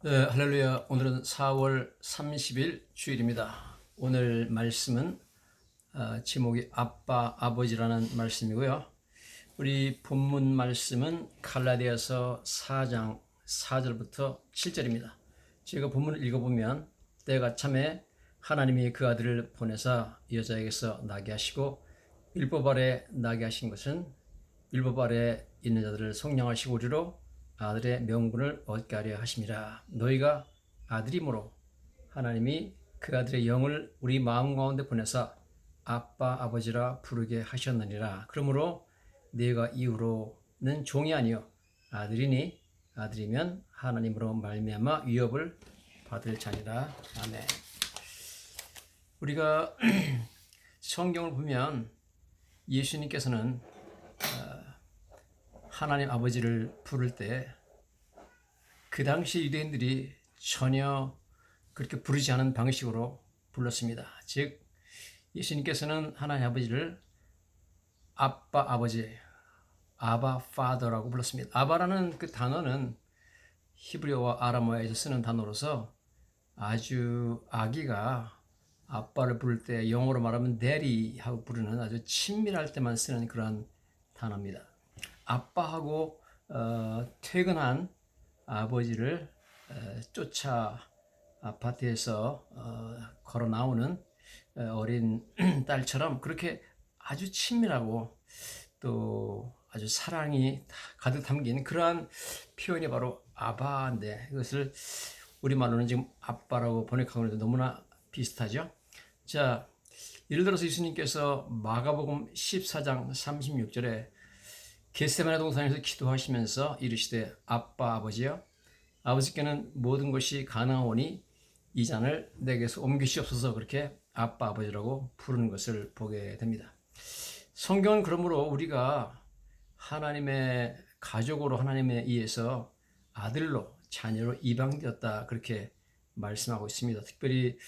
네, 할렐루야. 오늘은 4월 30일 주일입니다. 오늘 말씀은 제목이 아빠, 아버지라는 말씀이고요. 우리 본문 말씀은 갈라디아서 4장 4절부터 7절입니다. 제가 본문을 읽어보면 때가 참에 하나님이 그 아들을 보내사 여자에게서 나게 하시고 율법 아래 나게 하신 것은 율법 아래 있는 자들을 속량하시고 우리로 아들의 명분을 얻게 하려 하심이라. 너희가 아들이므로 하나님이 그 아들의 영을 우리 마음 가운데 보내사 아빠 아버지라 부르게 하셨느니라. 그러므로 너희가 이후로는 종이 아니요 아들이니 아들이면 하나님으로 말미암아 위협을 받을 자니라. 아멘. 우리가 성경을 보면 예수님께서는 하나님 아버지를 부를 때 그 당시 유대인들이 전혀 그렇게 부르지 않은 방식으로 불렀습니다. 즉 예수님께서는 하나님 아버지를 아빠 아버지, 아바 파더라고 불렀습니다. 아바라는 그 단어는 히브리어와 아람어에서 쓰는 단어로서 아주 아기가 아빠를 부를 때 영어로 말하면 daddy 하고 부르는 아주 친밀할 때만 쓰는 그런 단어입니다. 아빠하고 퇴근한 아버지를 쫓아 아파트에서 걸어 나오는 어린 딸처럼 그렇게 아주 친밀하고 또 아주 사랑이 가득 담긴 그러한 표현이 바로 아바인데 이것을 우리말로는 지금 아빠라고 번역하고 있는데 너무나 비슷하죠. 자, 예를 들어서 예수님께서 마가복음 14장 36절에 겟세마네 동산에서 기도하시면서 이르시되 아빠 아버지여 아버지께는 모든 것이 가능하오니 이 잔을 내게서 옮기시옵소서. 그렇게 아빠 아버지라고 부르는 것을 보게 됩니다. 성경은 그러므로 우리가 하나님의 가족으로 하나님에 의해서 아들로 자녀로 입양되었다 그렇게 말씀하고 있습니다. 특별히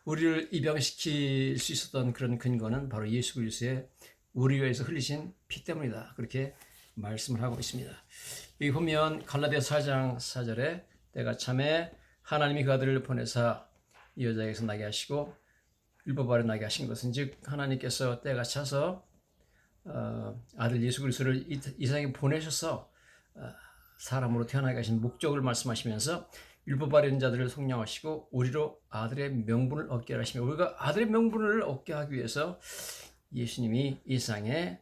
우리를 입양시킬 수 있었던 그런 근거는 바로 예수 그리스도의 우리 위해서 흘리신 피 때문이다 그렇게 말씀을 하고 있습니다. 여기 보면 갈라디아서 4장 4절에 때가 참에 하나님이 그 아들을 보내사 이 여자에게서 나게 하시고 율법 아래 나게 하신 것은 즉 하나님께서 때가 차서 아들 예수 그리스도를 이 세상에 보내셔서 사람으로 태어나게 하신 목적을 말씀하시면서 율법 아래 있는 자들을 속량하시고 우리로 아들의 명분을 얻게 하시며 우리가 아들의 명분을 얻게 하기 위해서 예수님이 이 세상에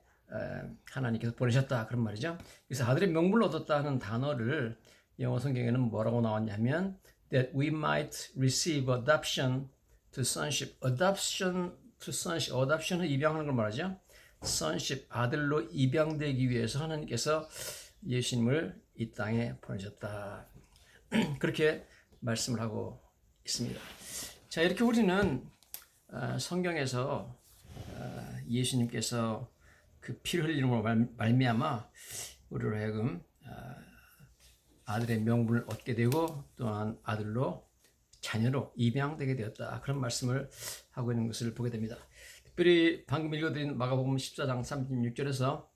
하나님께서 보내셨다 그런 말이죠. 그래서 아들의 명분을 얻었다는 단어를 영어 성경에는 뭐라고 나왔냐면 that we might receive adoption to sonship. adoption to sonship. adoption은 입양하는 걸 말하죠. sonship 아들로 입양되기 위해서 하나님께서 예수님을 이 땅에 보내셨다. 그렇게 말씀을 하고 있습니다. 자, 이렇게 우리는 성경에서 예수님께서 그 피를 흘림으로 말미암아 우리로 하여금 아들의 명분을 얻게 되고 또한 아들로 자녀로 입양되게 되었다. 그런 말씀을 하고 있는 것을 보게 됩니다. 특별히 방금 읽어드린 마가복음 14장 36절에서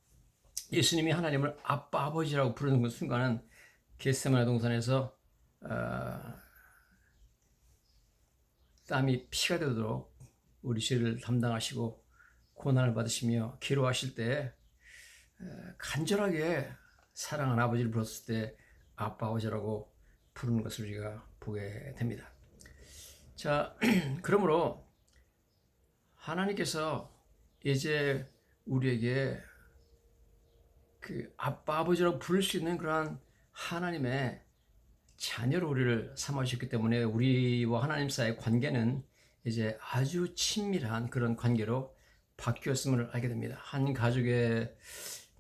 예수님이 하나님을 아빠 아버지라고 부르는 그 순간은 겟세마네 동산에서 땀이 피가 되도록 우리 죄를 담당하시고 고난을 받으시며 괴로워하실 때 간절하게 사랑하는 아버지를 불렀을 때 아빠 아버지라고 부르는 것을 우리가 보게 됩니다. 자, 그러므로 하나님께서 이제 우리에게 그 아빠 아버지라고 부를 수 있는 그러한 하나님의 자녀로 우리를 삼아주셨기 때문에 우리와 하나님 사이의 관계는 이제 아주 친밀한 그런 관계로 바뀌었음을 알게 됩니다. 한 가족의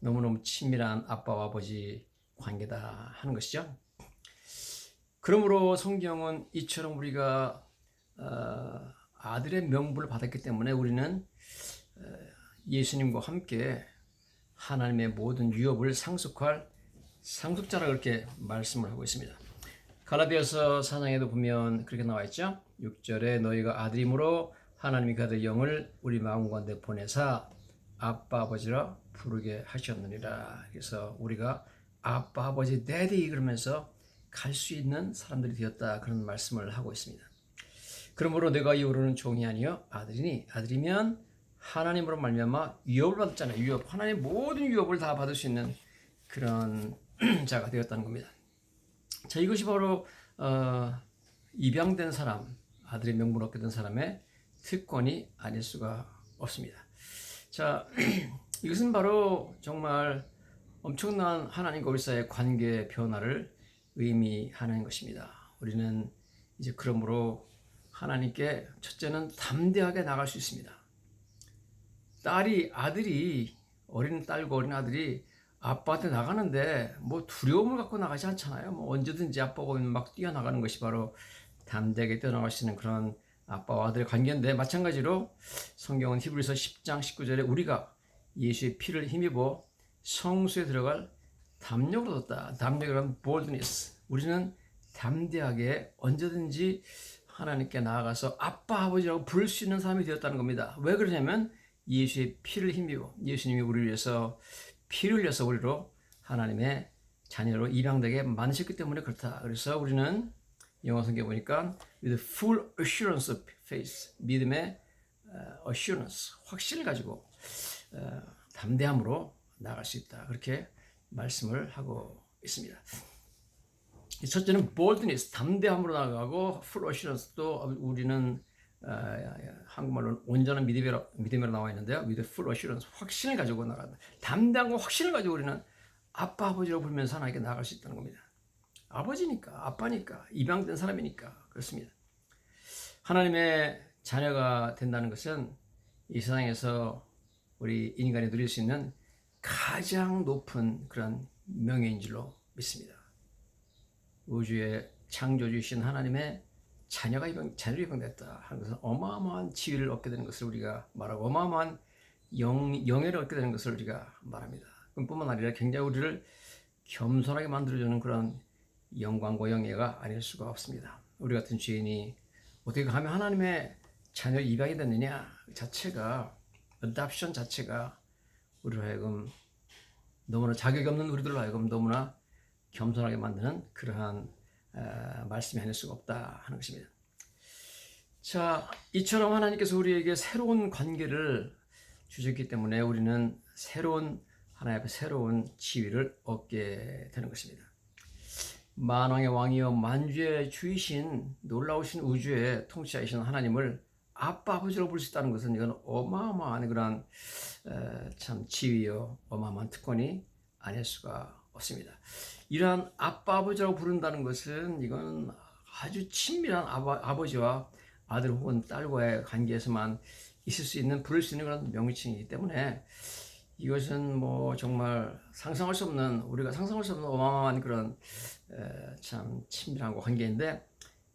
너무너무 친밀한 아빠와 아버지 관계다 하는 것이죠. 그러므로 성경은 이처럼 우리가 아들의 명분을 받았기 때문에 우리는 예수님과 함께 하나님의 모든 유업을 상속할 상속자라 그렇게 말씀을 하고 있습니다. 갈라디아서 4장에도 보면 그렇게 나와 있죠. 6절에 너희가 아들이므로 하나님이 그 아들 영을 우리 마음 가운데 보내사 아빠 아버지라 부르게 하셨느니라. 그래서 우리가 아빠 아버지 데디 그러면서 갈 수 있는 사람들이 되었다. 그런 말씀을 하고 있습니다. 그러므로 내가 이후로는 종이 아니요 아들이니 하나님은 하나님으로 말미암아 유업을 받았잖아요. 유업, 하나님 모든 유업을 다 받을 수 있는 그런 자가 되었다는 겁니다. 자, 이것이 바로 입양된 사람, 아들의 명분을 얻게 된 사람의 특권이 아닐 수가 없습니다. 자, 이것은 바로 정말 엄청난 하나님과 우리 사이의 관계 변화를 의미하는 것입니다. 우리는 이제 그러므로 하나님께 첫째는 담대하게 나갈 수 있습니다. 아들이 어린 딸과 어린 아들이 아빠한테 나가는데 뭐 두려움을 갖고 나가지 않잖아요. 뭐 언제든지 아빠가 오면 막 뛰어나가는 것이 바로 담대하게 뛰어나갈 수 있는 그런 아빠와 아들의 관계인데, 마찬가지로 성경은 히브리서 10장 19절에 우리가 예수의 피를 힘입어 성소에 들어갈 담력을 얻었다. 담력이란 boldness. 우리는 담대하게 언제든지 하나님께 나아가서 아빠, 아버지라고 부를 수 있는 사람이 되었다는 겁니다. 왜 그러냐면 예수의 피를 힘입어, 예수님이 우리를 위해서 피를 흘려서 우리로 하나님의 자녀로 입양되게 만드셨기 때문에 그렇다. 그래서 우리는 영어 성경 보니까 with full assurance of faith, 믿음의 assurance, 확신을 가지고 담대함으로 나아갈 수 있다. 그렇게 말씀을 하고 있습니다. 첫째는 boldness, 담대함으로 나아가고, full assurance도 우리는 한국말로는 온전한 믿음이라고 나와 있는데요. with full assurance, 확신을 가지고 나아간다. 담대함과 확신을 가지고 우리는 아빠, 아버지라고 부르면서 하나님께 나아갈 수 있다는 겁니다. 아버지니까, 아빠니까, 입양된 사람이니까 그렇습니다. 하나님의 자녀가 된다는 것은 이 세상에서 우리 인간이 누릴 수 있는 가장 높은 그런 명예인 줄로 믿습니다. 우주의 창조주이신 하나님의 자녀로 입양됐다 하는 것은 어마어마한 지위를 얻게 되는 것을 우리가 말하고, 어마어마한 영예를 얻게 되는 것을 우리가 말합니다. 뿐만 아니라 굉장히 우리를 겸손하게 만들어주는 그런 영광과 영예가 아닐 수가 없습니다. 우리 같은 죄인이 어떻게 하면 하나님의 자녀 입양이 됐느냐 자체가, 어답션 자체가 우리로 하여금 너무나 자격이 없는 우리들로 하여금 너무나 겸손하게 만드는 그러한 말씀이 아닐 수가 없다 하는 것입니다. 자, 이처럼 하나님께서 우리에게 새로운 관계를 주셨기 때문에 우리는 하나님 앞에 새로운 지위를 얻게 되는 것입니다. 만왕의 왕이여 만주의 주이신 놀라우신 우주의 통치자이신 하나님을 아빠, 아버지로 부를 수 있다는 것은 이건 어마어마한 그런 참 지위요, 어마어마한 특권이 아닐 수가 없습니다. 이러한 아빠, 아버지라고 부른다는 것은 이건 아주 친밀한 아버지와 아들 혹은 딸과의 관계에서만 있을 수 있는, 부를 수 있는 그런 명칭이기 때문에 이것은 뭐 정말 상상할 수 없는, 우리가 상상할 수 없는 어마어마한 그런 참 친밀한 관계인데,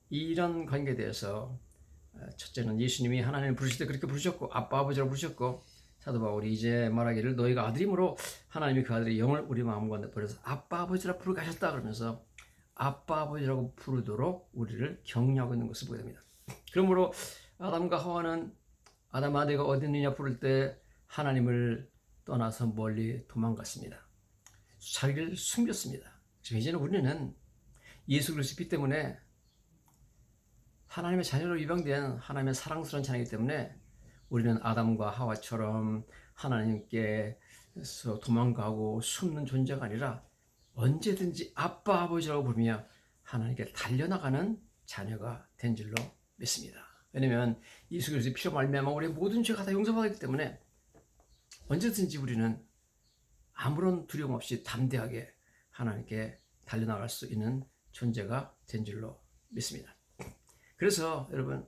이런 관계에 대해서 첫째는 예수님이 하나님을 부르실 때 그렇게 부르셨고, 아빠, 아버지라고 부르셨고, 사도 바울이 이제 말하기를 너희가 아들이므로 하나님이 그 아들의 영을 우리 마음 가운데 버려서 아빠, 아버지라 부르게 하셨다 그러면서 아빠, 아버지라고 부르도록 우리를 격려하고 있는 것을 보게 됩니다. 그러므로 아담과 하와는 아담아 내가 어디 있느냐 부를 때 하나님을 떠나서 멀리 도망갔습니다. 자기를 숨겼습니다. 지금 이제는 우리는 예수 그리스도 피 때문에 하나님의 자녀로 입양된 하나님의 사랑스러운 자녀이기 때문에 우리는 아담과 하와처럼 하나님께서 도망가고 숨는 존재가 아니라 언제든지 아빠, 아버지라고 부르며 하나님께 달려나가는 자녀가 된 줄로 믿습니다. 왜냐하면 예수 그리스도의 피로 말미암아 우리의 모든 죄가 다 용서받았기 때문에 언제든지 우리는 아무런 두려움 없이 담대하게 하나님께 달려나갈 수 있는 존재가 된 줄로 믿습니다. 그래서 여러분,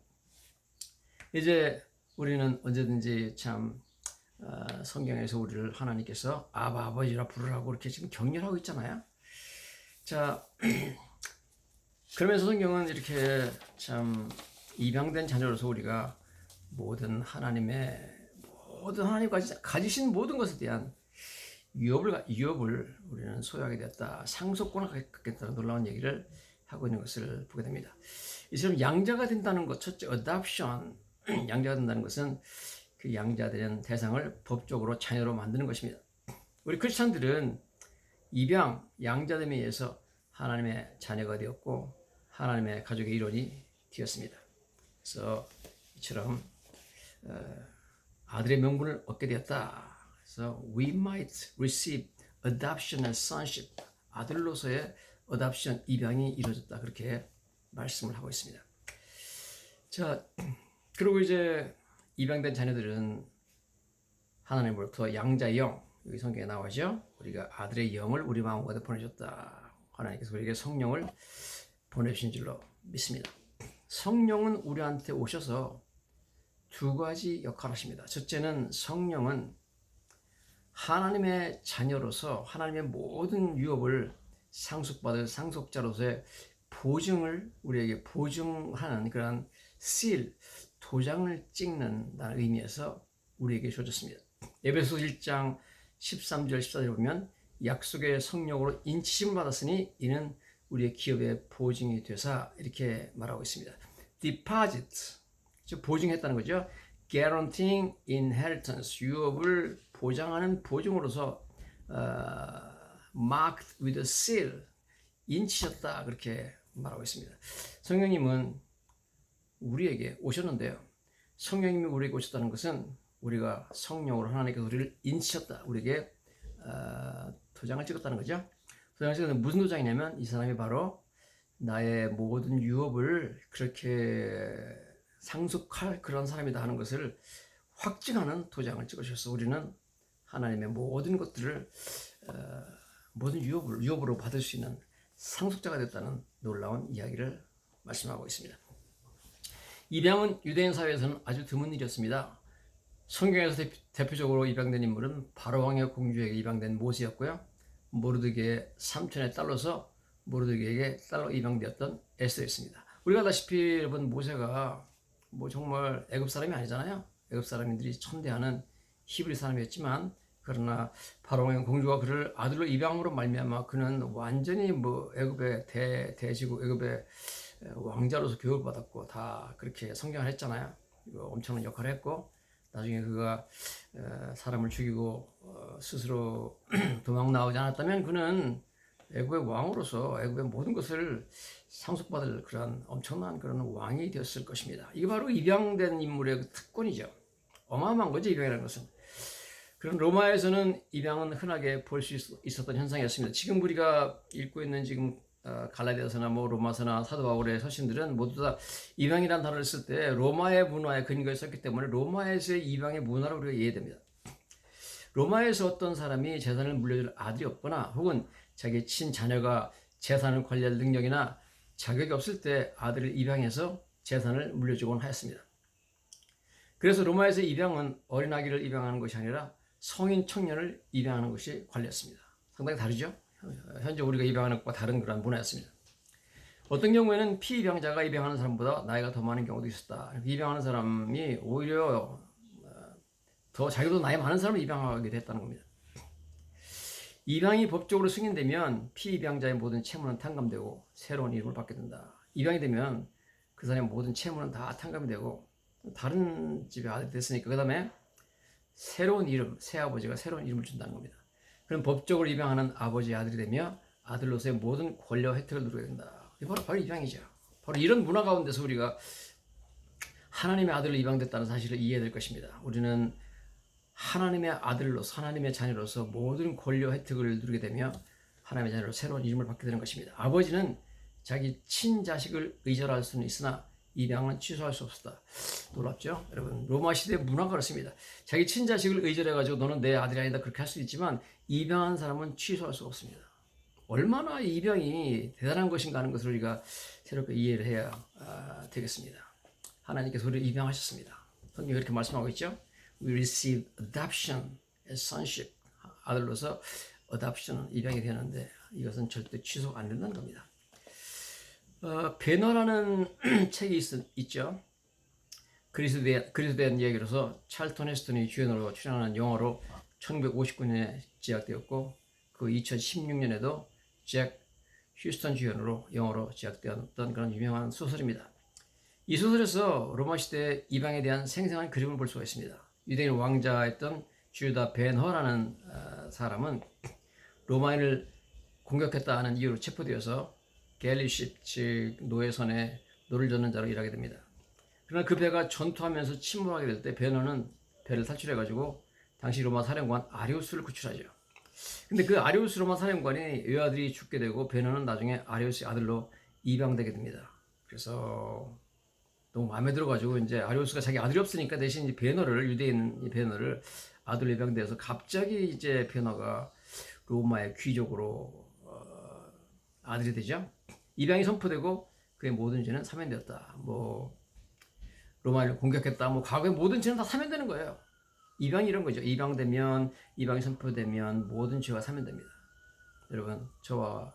이제 우리는 언제든지 참 성경에서 우리를 하나님께서 아바, 아버지라 부르라고 이렇게 지금 격려하고 있잖아요. 자, 그러면서 성경은 이렇게 참 입양된 자녀로서 우리가 하나님과 가지신 모든 것에 대한 유업을 우리는 소유하게 되었다, 상속권을 갖겠다는 놀라운 얘기를 하고 있는 것을 보게 됩니다. 이처럼 양자가 된다는 것, 첫째 adoption, 양자가 된다는 것은 그 양자된 대상을 법적으로 자녀로 만드는 것입니다. 우리 크리스찬들은 입양, 양자됨에 의해서 하나님의 자녀가 되었고 하나님의 가족의 일원이 되었습니다. 그래서 이처럼 아들의 명분을 얻게 되었다. 그래서 we might receive adoption and sonship. 아들로서의 adoption, 입양이 이루어졌다. 그렇게 말씀을 하고 있습니다. 자, 그리고 이제 입양된 자녀들은 하나님으로부터 양자의 영, 여기 성경에 나오죠. 우리가 아들의 영을 우리 마음 가운데 보내줬다. 하나님께서 우리에게 성령을 보내주신 줄로 믿습니다. 성령은 우리한테 오셔서 두 가지 역할을 하십니다. 첫째는 성령은 하나님의 자녀로서 하나님의 모든 유업을 상속받을 상속자로서의 보증을 우리에게 보증하는 그런 seal, 도장을 찍는다는 의미에서 우리에게 주어졌습니다. 에베소 1장 13절 14절에 보면 약속의 성령으로 인치심을 받았으니 이는 우리의 기업의 보증이 되사 이렇게 말하고 있습니다. deposit, 즉 보증했다는 거죠. guaranteeing inheritance, 유업을 보장하는 보증으로서 marked with a seal, 인치셨다 그렇게 말하고 있습니다. 성령님은 우리에게 오셨는데요. 성령님이 우리에게 오셨다는 것은 우리가 성령으로 하나님께서 우리를 인치셨다, 우리에게 도장을 찍었다는 거죠. 도장을 찍은 무슨 도장이냐면 이 사람이 바로 나의 모든 유업을 그렇게 상속할 그런 사람이다 하는 것을 확증하는 도장을 찍으셔서 우리는 하나님의 모든 것들을 모든 유업으로 받을 수 있는 상속자가 됐다는 놀라운 이야기를 말씀하고 있습니다. 입양은 유대인 사회에서는 아주 드문 일이었습니다. 성경에서 대표적으로 입양된 인물은 바로왕의 공주에게 입양된 모세였고요. 모르드게의 삼촌의 딸로서 모르드게에게 딸로 입양되었던 에스더였습니다. 우리가 아다시피 여러분 모세가 정말 애굽 사람이 아니잖아요. 애굽 사람들이 천대하는 히브리 사람이었지만 그러나 바로왕의 공주가 그를 아들로 입양으로 말미암아 그는 완전히 애굽의 대지국 애굽의 왕자로서 교육을 받았고 다 그렇게 성장을 했잖아요. 엄청난 역할을 했고 나중에 그가 사람을 죽이고 스스로 도망 나오지 않았다면 그는 애굽의 왕으로서 애굽의 모든 것을 상속받을 그런 엄청난 그런 왕이 되었을 것입니다. 이게 바로 입양된 인물의 그 특권이죠. 어마어마한 거죠, 입양이라는 것은. 그런 로마에서는 입양은 흔하게 볼 수 있었던 현상이었습니다. 지금 우리가 읽고 있는 지금 갈라디아서나 로마서나 사도 바울의 서신들은 모두 다 입양이라는 단어를 쓸 때 로마의 문화에 근거해 썼기 때문에 로마에서의 입양의 문화를 우리가 이해됩니다. 로마에서 어떤 사람이 재산을 물려줄 아들이 없거나 혹은 자기 친자녀가 재산을 관리할 능력이나 자격이 없을 때 아들을 입양해서 재산을 물려주곤 하였습니다. 그래서 로마에서 입양은 어린아기를 입양하는 것이 아니라 성인 청년을 입양하는 것이 관례였습니다. 상당히 다르죠? 현재 우리가 입양하는 것과 다른 그런 문화였습니다. 어떤 경우에는 피입양자가 입양하는 사람보다 나이가 더 많은 경우도 있었다. 입양하는 사람이 오히려 더 자기보다 나이 많은 사람을 입양하게 됐다는 겁니다. 입양이 법적으로 승인되면 피입양자의 모든 채무는 탕감되고 새로운 이름을 받게 된다. 입양이 되면 그 사람의 모든 채무는 다 탕감이 되고 다른 집의 아들이 됐으니까 그 다음에 새로운 이름, 새아버지가 새로운 이름을 준다는 겁니다. 그럼 법적으로 입양하는 아버지의 아들이 되며 아들로서의 모든 권리와 혜택을 누리게 된다. 이게 바로 입양이죠. 바로 이런 문화 가운데서 우리가 하나님의 아들로 입양됐다는 사실을 이해해야 될 것입니다. 우리는 하나님의 아들로서 하나님의 자녀로서 모든 권리와 혜택을 누리게 되며 하나님의 자녀로 새로운 이름을 받게 되는 것입니다. 아버지는 자기 친자식을 의절할 수는 있으나 입양은 취소할 수 없었다. 놀랍죠? 여러분, 로마 시대 문화가 그렇습니다. 자기 친자식을 의절해가지고 너는 내 아들이 아니다 그렇게 할 수 있지만 입양한 사람은 취소할 수 없습니다. 얼마나 입양이 대단한 것인가 하는 것을 우리가 새롭게 이해를 해야 되겠습니다. 하나님께서 우리를 입양하셨습니다. 성경이 그렇게 말씀하고 있죠. We receive adoption as sonship. 아들로서 adoption은 입양이 되는데 이것은 절대 취소 안 된다는 겁니다. 배너라는 책이 있죠. 그리스도에 대한 이야기로서 찰턴 헤스턴이 주연으로 출연하는 영화로 1959년에 제작되었고 그 2016년에도 잭 휴스턴 주연으로 영어로 제작되었던 그런 유명한 소설입니다. 이 소설에서 로마 시대 이방에 대한 생생한 그림을 볼 수가 있습니다. 유대인 왕자였던 주다 벤허라는 사람은 로마인을 공격했다는 이유로 체포되어서 갤리십 즉 노예선에 노를 젓는 자로 일하게 됩니다. 그러나 그 배가 전투하면서 침몰하게 될 때 베너는 배를 탈출해가지고 당시 로마 사령관 아리우스를 구출하죠. 근데 그 아리우스 로마 사령관이 외아들이 죽게 되고 베너는 나중에 아리우스의 아들로 입양되게 됩니다. 그래서 너무 마음에 들어가지고 이제 아리우스가 자기 아들이 없으니까 대신 이 베너를 유대인 베너를 아들로 입양돼서 갑자기 이제 베너가 로마의 귀족으로 아들이 되죠. 입양이 선포되고 그의 모든 죄는 사면되었다. 뭐 로마를 공격했다. 뭐 과거의 모든 죄는 다 사면되는 거예요. 입양이 이런 거죠. 입양이 선포되면 모든 죄가 사면됩니다. 여러분, 저와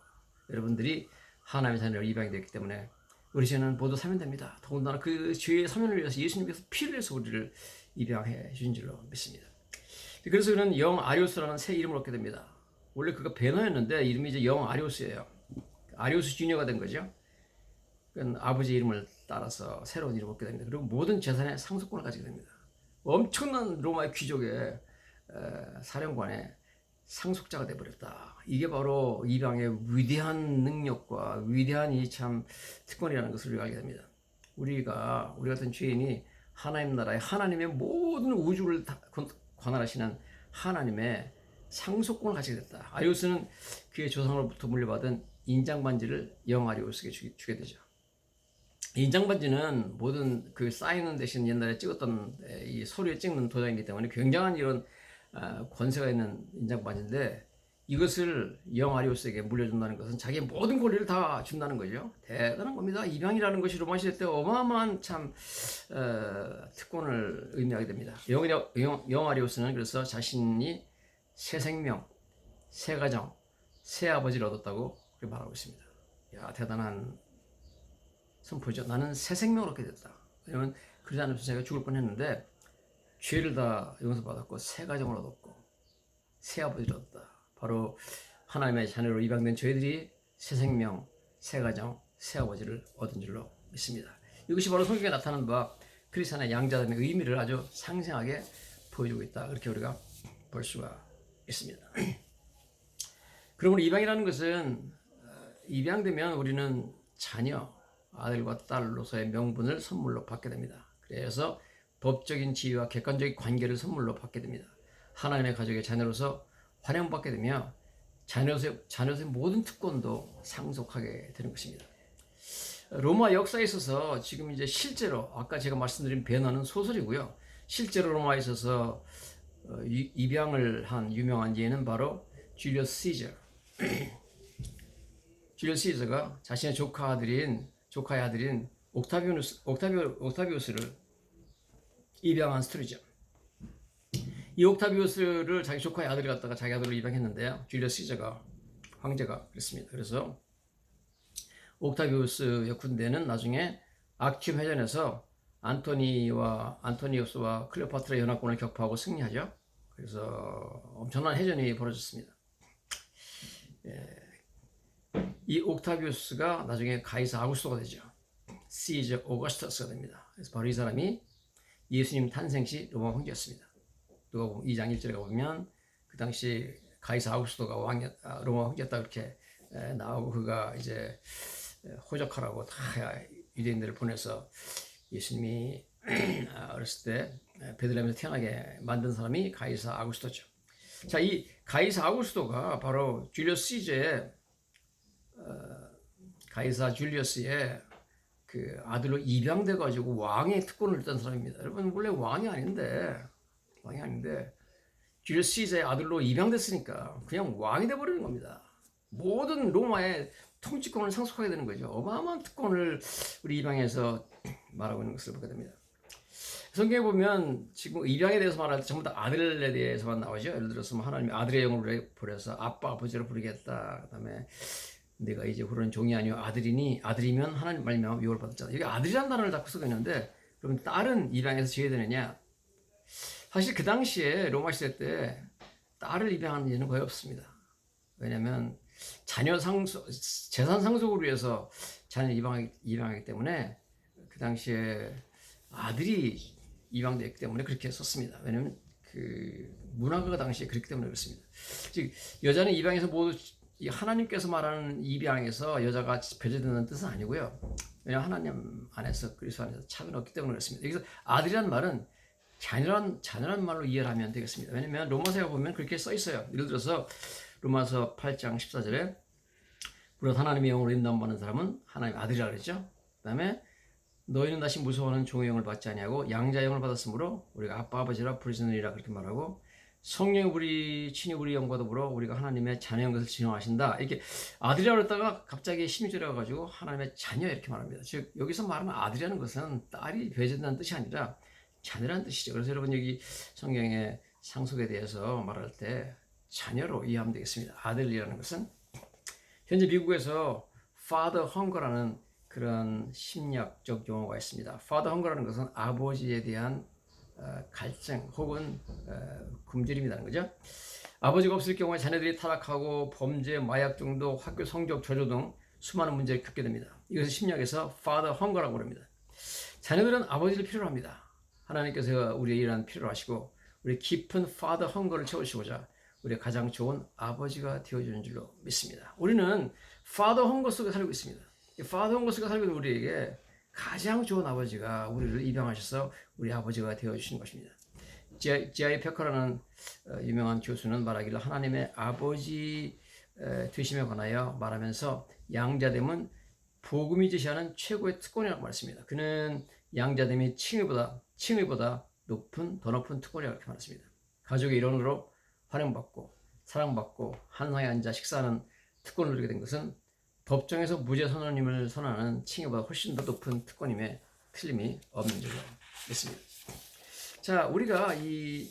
여러분들이 하나님의 자녀로 입양이 됐기 때문에 우리 죄는 모두 사면됩니다. 더군다나 그 죄의 사면을 위해서 예수님께서 피를 내서 우리를 입양해 주신 줄로 믿습니다. 그래서 그는 영 아리우스라는 새 이름을 얻게 됩니다. 원래 그가 베너였는데 이름이 이제 영 아리우스예요. 아리우스 주니어가 된 거죠. 아버지 이름을 따라서 새로운 이름을 얻게 됩니다. 그리고 모든 재산의 상속권을 가지게 됩니다. 엄청난 로마의 귀족의 사령관의 상속자가 되어버렸다. 이게 바로 이방의 위대한 능력과 위대한 이 참 특권이라는 것을 우리가 알게 됩니다. 우리 같은 죄인이 하나님 나라의 하나님의 모든 우주를 관할하시는 하나님의 상속권을 가지게 됐다. 아리우스는 그의 조상으로부터 물려받은 인장반지를 영 아리우스에게 주게 되죠. 인장반지는 모든 그 사인은 대신 옛날에 찍었던 이 서류에 찍는 도장이기 때문에 굉장한 이런 권세가 있는 인장반지인데 이것을 영 아리우스에게 물려준다는 것은 자기의 모든 권리를 다 준다는 거죠. 대단한 겁니다. 입양이라는 것이 로마 시대 때 어마어마한 참 특권을 의미하게 됩니다. 영 아리우스는 그래서 자신이 새 생명, 새 가정, 새 아버지를 얻었다고 그렇게 말하고 있습니다. 야, 대단한 선포죠. 나는 새 생명을 얻게 됐다. 왜냐면 그러지 않으면 제가 죽을 뻔했는데 죄를 다 용서받았고 새 가정을 얻었고 새 아버지를 얻었다. 바로 하나님의 자녀로 입양된 저희들이 새 생명, 새 가정, 새 아버지를 얻은 줄로 믿습니다. 이것이 바로 성경에 나타난 바 크리스천의 양자됨의 의미를 아주 상세하게 보여주고 있다. 그렇게 우리가 볼 수가 있습니다. 그러므로 입양이라는 것은 입양되면 우리는 자녀, 아들과 딸로서의 명분을 선물로 받게 됩니다. 그래서 법적인 지위와 객관적인 관계를 선물로 받게 됩니다. 하나님의 가족의 자녀로서 환영받게 되며 자녀로서의 모든 특권도 상속하게 되는 것입니다. 로마 역사에 있어서 지금 이제 실제로 아까 제가 말씀드린 베너는 소설이고요. 실제로 로마에 있어서 입양을 한 유명한 예는 바로 줄리어스 시저. 줄리어스 시저가 자신의 조카의 아들인 옥타비우스를 입양한 스토리죠. 이 옥타비우스를 자기 조카의 아들이 갖다가 자기 아들로 입양했는데요. 줄리어스 시저가 황제가 그랬습니다. 그래서 옥타비우스의 군대는 나중에 악티움 해전에서 안토니우스와 클레오파트라 연합군을 격파하고 승리하죠. 그래서 엄청난 해전이 벌어졌습니다. 이 옥타비우스가 나중에 가이사 아구스토가 되죠. 시저 오거스터스가 됩니다. 그래서 바로 이 사람이 예수님 탄생 시 로마 황제였습니다. 누가복음 2장 1절에 가보면 그 당시 가이사 아구스토가 로마 황제였다 그렇게 나오고 그가 이제 호적하라고 다 유대인들을 보내서 예수님이 어렸을 때 베들레헴에서 태어나게 만든 사람이 가이사 아구스토죠. 자, 이 가이사 아구스토가 바로 줄리어스 시저의 가이사 줄리어스의 그 아들로 입양돼 가지고 왕의 특권을 줬던 사람입니다. 여러분 원래 왕이 아닌데 줄리어스 시저의 아들로 입양됐으니까 그냥 왕이 돼 버리는 겁니다. 모든 로마의 통치권을 상속하게 되는 거죠. 어마어마한 특권을 우리 입양에서 말하고 있는 것을 보게 됩니다. 성경에 보면 지금 입양에 대해서 말할 때 전부 다 아들에 대해서만 나오죠. 예를 들어서 하나님이 아들의 영을 버려서 아빠 아버지로 부르겠다. 그다음에 내가 이제 후로는 종이 아니요 아들이면 하나님 말미암아 유업을 받았잖아. 여기 아들이라는 단어를 자꾸 쓰고 있는데 그럼 딸은 입양해서 지어야 되느냐? 사실 그 당시에 로마 시대 때 딸을 입양하는 일은 거의 없습니다. 왜냐하면 재산 상속을 위해서 자녀 입양하기 때문에 그 당시에 아들이 입양되었기 때문에 그렇게 썼습니다. 왜냐하면 그 문화가 당시에 그렇기 때문에 그렇습니다. 즉 여자는 입양해서 모두 이 하나님께서 말하는 입양에서 여자가 배제된다는 뜻은 아니고요. 왜냐하면 하나님 안에서 그리스도 안에서 차별이 없기 때문에 그렇습니다. 여기서 아들이란 말은 자녀란 말로 이해를 하면 되겠습니다. 왜냐하면 로마서에 보면 그렇게 써 있어요. 예를 들어서 로마서 8장 14절에 무릇 하나님의 영으로 인도받는 사람은 하나님의 아들이라 그랬죠. 그 다음에 너희는 다시 무서워하는 종의 영을 받지 아니하고 양자의 영을 받았으므로 우리가 아빠 아버지라 부르시느니라 그렇게 말하고 성령이 친히 우리 영과 더불어 우리가 하나님의 자녀인 것을 증언하신다. 이렇게 아들이라고 했다가 갑자기 16절에 가지고 하나님의 자녀 이렇게 말합니다. 즉 여기서 말하는 아들이라는 것은 딸이 배제된다는 뜻이 아니라 자녀라는 뜻이죠. 그래서 여러분 여기 성경의 상속에 대해서 말할 때 자녀로 이해하면 되겠습니다. 아들이라는 것은 현재 미국에서 father hunger라는 그런 심리학적 용어가 있습니다. father hunger라는 것은 아버지에 대한 갈증 혹은 굶주림이라는 거죠. 아버지가 없을 경우에 자녀들이 타락하고 범죄, 마약 중독, 학교 성적 저조 등 수많은 문제를 겪게 됩니다. 이것을 심리학에서 father hunger라고 합니다. 자녀들은 아버지를 필요로 합니다. 하나님께서 우리의 이러한 필요로 하시고 우리 깊은 father hunger를 채우시고자 우리의 가장 좋은 아버지가 되어주는 줄로 믿습니다. 우리는 father hunger 속에 살고 있습니다. 이 father hunger 속에 살고 있는 우리에게 가장 좋은 아버지가 우리를 입양하셔서 우리 아버지가 되어주시는 것입니다. G.I. 페커라는 유명한 교수는 말하기를 하나님의 아버지 되심에 관하여 말하면서 양자됨은 복음이 제시하는 최고의 특권이라고 말했습니다. 그는 양자됨이 칭의보다 더 높은 특권이라고 이렇게 말했습니다. 가족의 일원으로 환영받고 사랑받고 한상에 앉아 식사하는 특권을 누리게 된 것은 법정에서 무죄 선언임을 선언하는 칭의보다 훨씬 더 높은 특권임에 틀림이 없는 줄로 믿습니다. 자, 우리가 이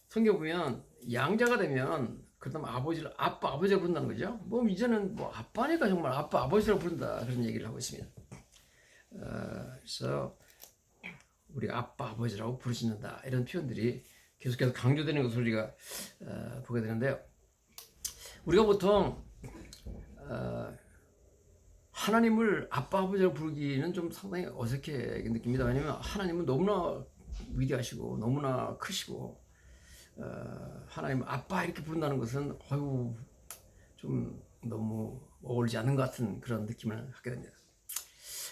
성경 보면 양자가 되면 그다음 아버지를 아버지라고 부른다는 거죠. 뭐 이제는 뭐 아빠니까 정말 아버지라고 부른다 그런 얘기를 하고 있습니다. 그래서 우리가 아버지라고 부르짖는다 이런 표현들이 계속해서 강조되는 것을 우리가 보게 되는데요. 우리가 보통 하나님을 아버지라고 부르기는 좀 상당히 어색하게 느낍니다. 왜냐하면 하나님은 너무나 위대하시고 너무나 크시고 하나님 아빠 이렇게 부른다는 것은 좀 너무 어울리지 않는 것 같은 그런 느낌을 갖게 됩니다.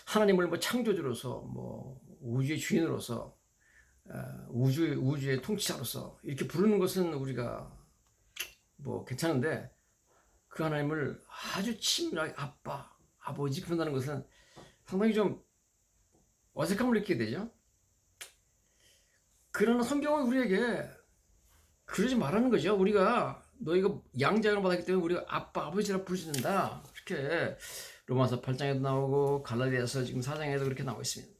하나님을 뭐 창조주로서 뭐 우주의 주인으로서 우주의 통치자로서 이렇게 부르는 것은 우리가 뭐 괜찮은데 그 하나님을 아주 친밀하게 아버지 부른다는 것은 상당히 좀 어색함을 느끼게 되죠. 그러나 성경은 우리에게 그러지 말라는 거죠. 우리가 너희가 양자를 받았기 때문에 우리가 아버지라 부르짖는다. 그렇게 로마서 8장에도 나오고 갈라디아서 지금 4장에도 그렇게 나오고 있습니다.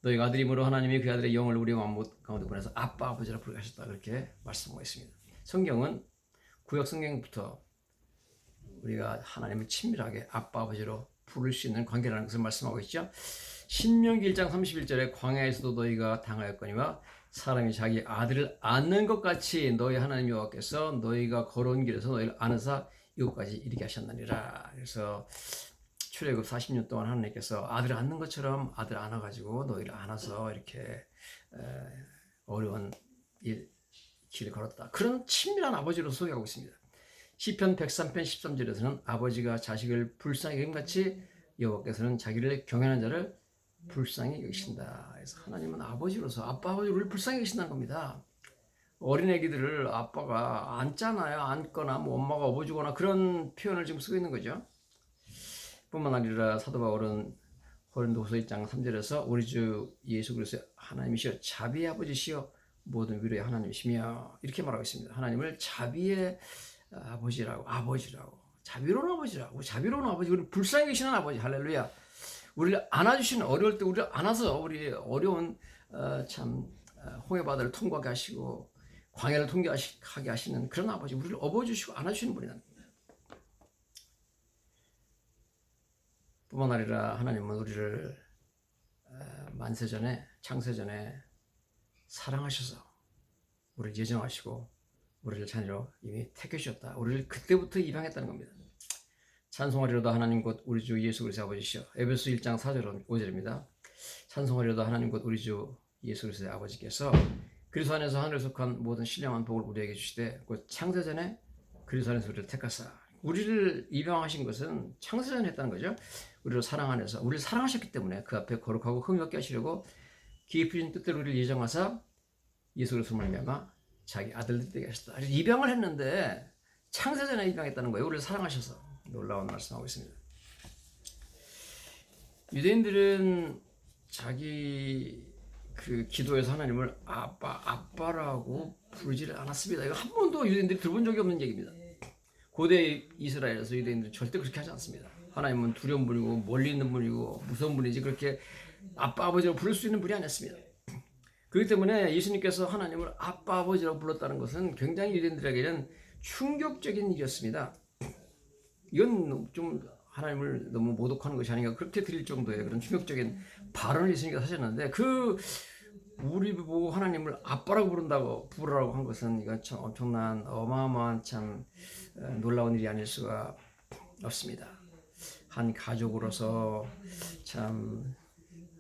너희가 아들임으로 하나님이 그 아들의 영을 우리 마음 가운데 보내서 아버지라 부르게 하셨다. 그렇게 말씀하고 있습니다. 성경은 구약 성경부터 우리가 하나님을 친밀하게 아버지로 부를 수 있는 관계라는 것을 말씀하고 있죠. 신명기 1장 31절에 광야에서도 너희가 당하였거니와 사람이 자기 아들을 안는 것 같이 너희 하나님 여호와께서 너희가 걸어온 길에서 너희를 안으사 이곳까지 이르게 하셨느니라. 그래서 출애굽 40년 동안 하나님께서 아들을 안는 것처럼 아들 안아가지고 너희를 안아서 이렇게 어려운 길을 걸었다. 그런 친밀한 아버지로 소개하고 있습니다. 시편 103편 13절에서는 아버지가 자식을 불쌍히 여김같이 여호와께서는 자기를 경외하는 자를 불쌍히 여기신다. 그래서 하나님은 아버지로서 아버지를 불쌍히 여기신다는 겁니다. 어린 애기들을 아빠가 안잖아요. 안거나 뭐 엄마가 업어주거나 그런 표현을 지금 쓰고 있는 거죠. 뿐만 아니라 사도 바울은 고린도후서 1장 3절에서 우리 주 예수 그리스도의 하나님이시여 자비의 아버지시여 모든 위로의 하나님이시며 이렇게 말하고 있습니다. 하나님을 자비의 아버지라고 자비로운 아버지 우리 불쌍히 계시는 아버지 할렐루야. 우리를 안아주시는 어려울 때 우리를 안아서 우리 어려운 홍해 바다를 통과하게 하시고 광야를 통과하게 하시는 그런 아버지 우리를 업어주시고 안아주시는 분이다. 뿐만 아니라 하나님은 우리를 만세전에 창세전에 사랑하셔서 우리를 예정하시고 우리를 자녀로 이미 택해주셨다. 우리를 그때부터 입양했다는 겁니다. 찬송하리로다 하나님 곧 우리 주 예수 그리스도의 아버지시여. 에베소 1장 4절 5절입니다. 찬송하리로다 하나님 곧 우리 주 예수 그리스도의 아버지께서 그리스도 안에서 하늘에 속한 모든 신령한 복을 우리에게 주시되 곧 창세전에 그리스도 안에서 우리를 택하사 우리를 입양하신 것은 창세전에 했다는 거죠. 우리를 사랑 안에서 우리를 사랑하셨기 때문에 그 앞에 거룩하고 흠이 없게 하시려고 깊으신 뜻대로 우리를 예정하사 예수 그리스도로 말미암아 자기 아들들 되게 하셨다. 입양을 했는데 창세전에 입양했다는 거예요. 우리를 사랑하셔서. 놀라운 말씀하고 있습니다. 유대인들은 자기 그 기도에서 하나님을 아빠라고 부르지를 않았습니다. 이거 한 번도 유대인들이 들어본 적이 없는 얘기입니다. 고대 이스라엘에서 유대인들은 절대 그렇게 하지 않습니다. 하나님은 두려운 분이고 멀리 있는 분이고 무서운 분이지 그렇게 아빠 아버지라고 부를 수 있는 분이 아니었습니다. 그렇기 때문에 예수님께서 하나님을 아빠 아버지라고 불렀다는 것은 굉장히 유대인들에게는 충격적인 일이었습니다. 이건 좀 하나님을 너무 모독하는 것이 아닌가 그렇게 드릴 정도의 그런 충격적인 발언을 예수님께서 하셨는데 우리 보고 하나님을 아빠라고 부르라고 한 것은 이건 참 엄청난 어마어마한 참 놀라운 일이 아닐 수가 없습니다. 한 가족으로서 참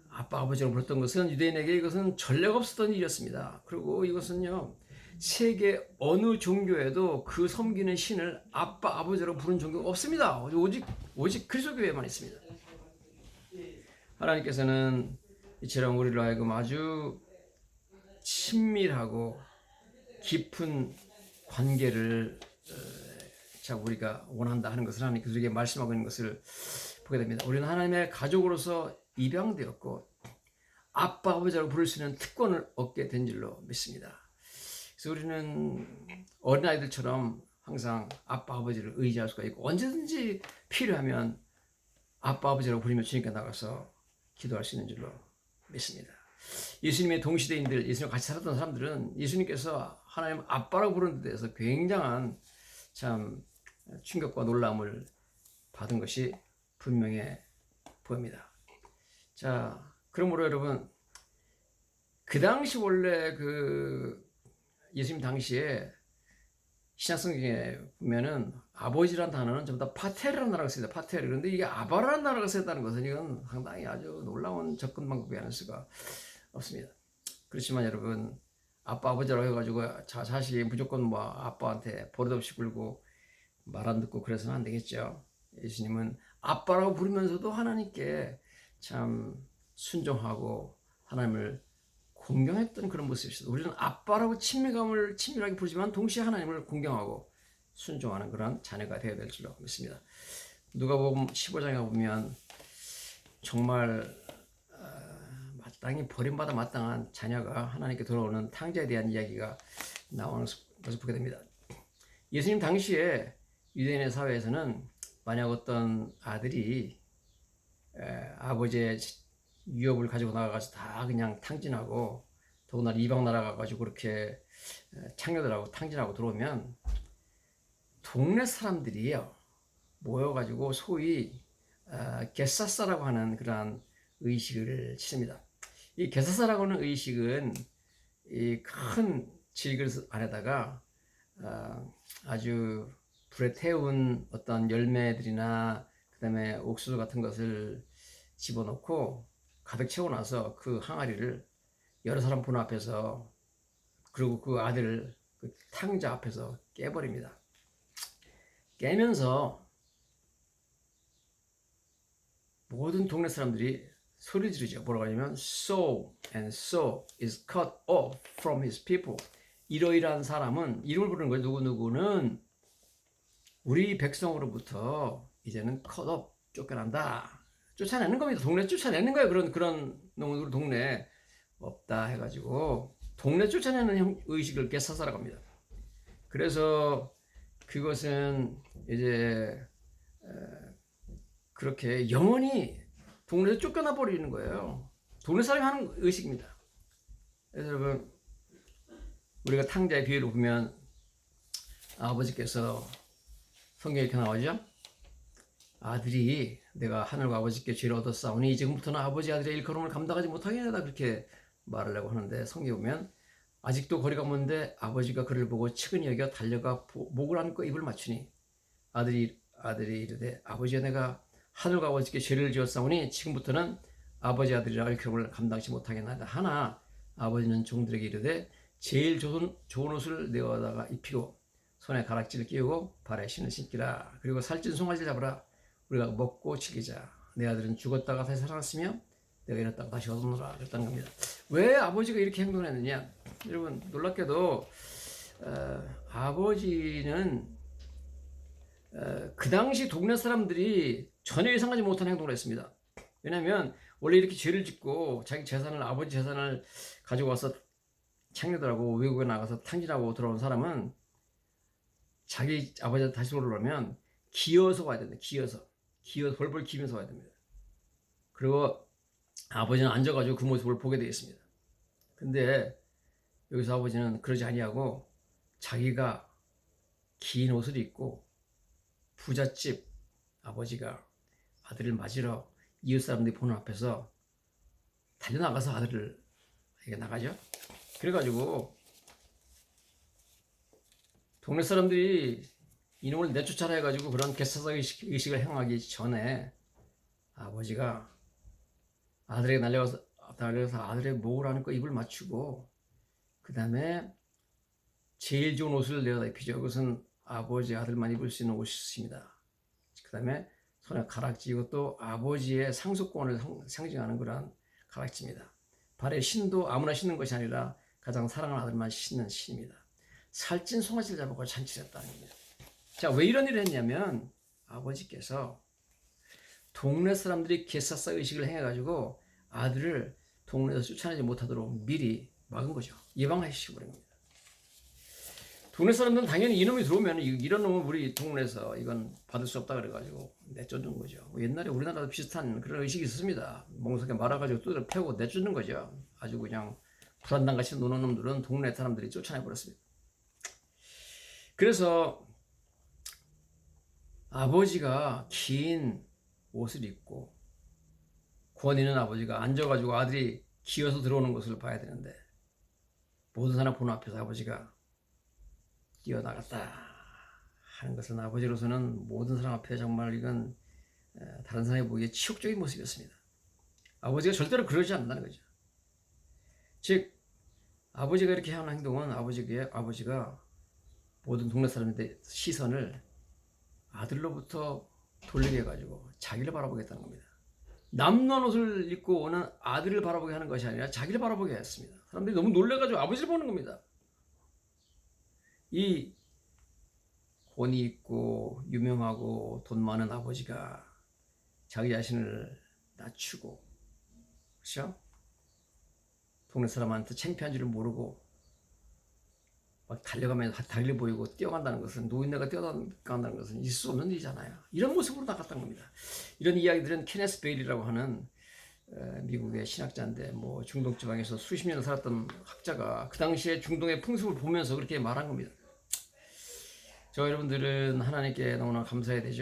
아빠 아버지라고 불렀던 것은 유대인에게 이것은 전례가 없었던 일이었습니다. 그리고 이것은요 세계 어느 종교에도 그 섬기는 신을 아빠 아버지라고 부르는 종교가 없습니다. 오직 그리스도교회만 있습니다. 하나님께서는 이처럼 우리로 하여금 아주 친밀하고 깊은 관계를 우리가 원한다 하는 것을 하나님께서 우리에게 말씀하고 있는 것을 보게 됩니다. 우리는 하나님의 가족으로서 입양되었고 아빠 아버지라고 부를 수 있는 특권을 얻게 된 줄로 믿습니다. 그래서 우리는 어린아이들처럼 항상 아빠 아버지를 의지할 수가 있고 언제든지 필요하면 아빠 아버지라고 부르며 주님께 나가서 기도할 수 있는 줄로 믿습니다. 예수님의 동시대인들, 예수님과 같이 살았던 사람들은 예수님께서 하나님 아빠라고 부르는 데 대해서 굉장한 참 충격과 놀라움을 받은 것이 분명해 보입니다. 자, 그러므로 여러분 그 당시 원래 예수님 당시에 신약성경에 보면은 아버지란 단어는 전부 다 파테르라는 단어가 쓰입니다. 파테르. 그런데 이게 아바라는 단어가 쓰였다는 것은 이건 상당히 아주 놀라운 접근 방법이 아닐 수가 없습니다. 그렇지만 여러분 아빠 아버지라고 해가지고 자식이 무조건 뭐 아빠한테 버릇없이 굴고 말 안 듣고 그래서는 안 되겠죠. 예수님은 아빠라고 부르면서도 하나님께 참 순종하고 하나님을 공경했던 그런 모습이 있어요. 우리는 아빠라고 친밀하게 부르지만 동시에 하나님을 공경하고 순종하는 그런 자녀가 되어야 될 줄로 믿습니다. 누가복음 15장에 보면 정말 마땅히 버림받아 마땅한 자녀가 하나님께 돌아오는 탕자에 대한 이야기가 나오는 것을 보게 됩니다. 예수님 당시에 유대인의 사회에서는 만약 어떤 아들이 아버지의 유업을 가지고 나가서 다 그냥 탕진하고 더구나 이방 나라 가가지고 그렇게 창녀들하고 탕진하고 들어오면 동네 사람들이요 모여가지고 소위 게사사라고 하는 그러한 의식을 치릅니다. 이 게사사라고 하는 의식은 이 큰 질그릇 안에다가 아주 불에 태운 어떤 열매들이나 그 다음에 옥수수 같은 것을 집어넣고 가득 채워 놔서 그 항아리를 여러 사람 본 앞에서 그리고 그 아들을 그 탕자 앞에서 깨버립니다. 깨면서 모든 동네 사람들이 소리 지르죠. 뭐라고 하냐면 so and so is cut off from his people. 이러이러한 사람은 이름을 부르는 거예요. 누구누구는 우리 백성으로부터 이제는 cut off 쫓겨난다. 쫓아내는 겁니다. 동네 쫓아내는 거예요. 그런 우리 동네 없다 해가지고 동네 쫓아내는 의식을 깨사사라고 합니다. 그래서 그것은 이제 그렇게 영원히 동네에서 쫓겨나 버리는 거예요. 동네 사람이 하는 의식입니다. 그래서 여러분 우리가 탕자의 비유를 보면 아버지께서 성경에 이렇게 나오죠. 아들이 내가 하늘과 아버지께 죄를 얻었사오니 지금부터는 아버지 아들의 일컬음을 감당하지 못하겠다 그렇게 말하려고 하는데 성경에 보면 아직도 거리가 먼데 아버지가 그를 보고 측은히 여겨 달려가 목을 안고 입을 맞추니 아들이 이르되 아버지여 내가 하늘과 아버지께 죄를 지었사오니 지금부터는 아버지 아들이라 일컬음을 감당치 못하겠나이다 하나 아버지는 종들에게 이르되 제일 좋은 옷을 내어다가 입히고 손에 가락지를 끼우고 발에 신을 신기라. 그리고 살찐 송아지를 잡으라. 우리가 먹고 즐기자. 내 아들은 죽었다가 다시 살아났으며 내가 잃었다가 다시 얻었노라. 그랬다는 겁니다. 왜 아버지가 이렇게 행동했느냐? 여러분 놀랍게도 아버지는 그 당시 동네 사람들이 전혀 예상하지 못한 행동을 했습니다. 왜냐하면 원래 이렇게 죄를 짓고 자기 재산을, 아버지 재산을 가지고 와서 창녀들하고 외국에 나가서 탕진하고 들어온 사람은 자기 아버지한테 다시 돌아오려면 기어서 와야 됩니다. 기어서 벌벌 기면서 와야 됩니다. 그리고 아버지는 앉아가지고 그 모습을 보게 되겠습니다. 근데 여기서 아버지는 그러지 아니하고 자기가 긴 옷을 입고 부잣집 아버지가 아들을 맞으러 이웃 사람들이 보는 앞에서 달려나가서 아들을 나가죠. 그래가지고 동네 사람들이 이놈을 내쫓아라 해가지고 그런 개사사 의식을 행하기 전에 아버지가 아들에게 달려가서 아들의 목을 안고 입을 맞추고 그 다음에 제일 좋은 옷을 내어다 입히죠. 그것은 아버지 아들만 입을 수 있는 옷입니다. 그 다음에 손에 가락지, 이것도 아버지의 상속권을 상징하는 그러한 가락지입니다. 발에 신도 아무나 신는 것이 아니라 가장 사랑하는 아들만 신는 신입니다. 살찐 송아지를 잡고 잔치를 했다는 겁니다. 자, 왜 이런 일을 했냐면 아버지께서 동네 사람들이 개사사 의식을 행해가지고 아들을 동네에서 쫓아내지 못하도록 미리 막은 거죠. 예방하시고 그런 겁니다. 동네 사람들은 당연히 이놈이 들어오면 이런 놈은 우리 동네에서 이건 받을 수 없다 그래가지고 내쫓는 거죠. 옛날에 우리나라도 비슷한 그런 의식이 있었습니다. 멍석에 말아가지고 뚜드려 패고 내쫓는 거죠. 아주 그냥 불안당같이 노는 놈들은 동네 사람들이 쫓아내버렸습니다. 그래서 아버지가 긴 옷을 입고 권위 있는 아버지가 앉아가지고 아들이 기어서 들어오는 것을 봐야 되는데 모든 사람 보는 앞에서 아버지가 뛰어나갔다 하는 것은 아버지로서는 모든 사람 앞에 정말 이건 다른 사람이 보기에 치욕적인 모습이었습니다. 아버지가 절대로 그러지 않는다는 거죠. 즉 아버지가 이렇게 하는 행동은 아버지가 모든 동네 사람들의 시선을 아들로부터 돌리게 해가지고 자기를 바라보겠다는 겁니다. 남는 옷을 입고 오는 아들을 바라보게 하는 것이 아니라 자기를 바라보게 했습니다. 사람들이 너무 놀래가지고 아버지를 보는 겁니다. 이 권위 있고 유명하고 돈 많은 아버지가 자기 자신을 낮추고, 그렇죠? 동네 사람한테 창피한 줄을 모르고 막 달려가면서 달리 보이고 뛰어간다는 것은, 노인네가 뛰어간다는 것은 있을 수 없는 일이잖아요. 이런 모습으로 나갔다는 겁니다. 이런 이야기들은 케네스 베일이라고 하는 미국의 신학자인데 뭐 중동 지방에서 수십 년을 살았던 학자가 그 당시에 중동의 풍습을 보면서 그렇게 말한 겁니다. 저 여러분들은 하나님께 너무나 감사해야 되죠.